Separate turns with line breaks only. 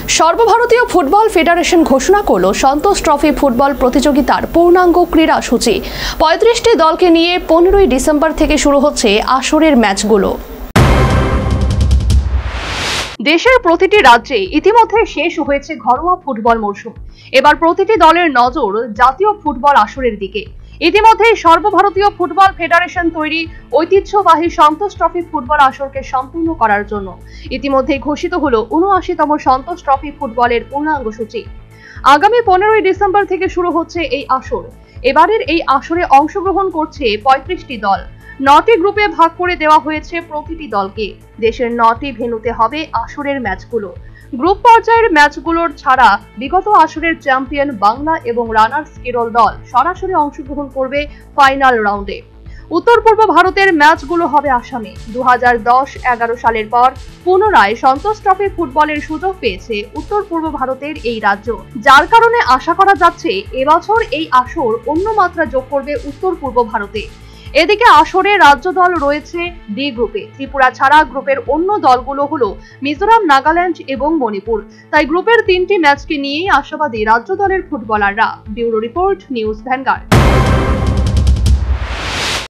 সর্বভারতীয় football federation ঘোষণা করল সন্তোষ ট্রফি ফুটবল প্রতিযোগিতার পূর্ণাঙ্গ ক্রীড়া সূচি। ৩৫টি দলকে নিয়ে ১৫ই ডিসেম্বর থেকে শুরু হচ্ছে আসরের ম্যাচগুলো। দেশের প্রতিটি রাজ্যে ইতিমধ্যে শেষ হয়েছে ঘরোয়া ফুটবল মরশুম। এবার প্রতিটি দলের নজর জাতীয় ফুটবল আসরের দিকে। ইতিমধ্যে সর্বভারতীয় ফুটবল ফেডারেশন তৈরি ঐতিহ্যবাহী সন্তোষ ট্রফি ফুটবল আসরকে সম্পূর্ণ করার জন্য ইতিমধ্যে ঘোষিত হলো ৭৯তম সন্তোষ ট্রফি ফুটবলের পূর্ণাঙ্গ সূচি। আগামী ১৫ই ডিসেম্বর থেকে শুরু হচ্ছে এই আসর। এবারের এই আসরে অংশগ্রহণ করছে ৩৫টি দল। ৯টি গ্রুপে ভাগ করে দেওয়া হয়েছে প্রতিটি দলকে। দেশের ৯টি ভেন্যুতে হবে আসরের ম্যাচগুলো। গ্রুপ পর্যায়ের ম্যাচগুলোর ছাড়া বিগত আসরের চ্যাম্পিয়ন বাংলা এবং রানার্স কেরল দল সরাসরি অংশগ্রহণ করবে ফাইনাল রাউন্ডে। উত্তর পূর্ব ভারতের ম্যাচগুলো হবে আসামে। ২০১০-১১ সালের পর পুনরায় সন্তোষ ট্রফি ফুটবলের সুযোগ পেয়েছে উত্তর পূর্ব ভারতের এই রাজ্য, যার কারণে আশা করা যাচ্ছে এবছর এই আসর অন্য মাত্রা যোগ করবে উত্তর পূর্ব ভারতে। এদিকে আসরে রাজ্য দল রয়েছে ডি গ্রুপে। ত্রিপুরা ছাড়া গ্রুপের অন্য দলগুলো হলো মিজোরাম, নাগাল্যান্ড এবং মণিপুর। তাই গ্রুপের ৩টি ম্যাচকে নিয়েই আশাবাদী রাজ্য দলের ফুটবলাররা। Bureau report, news vanguard.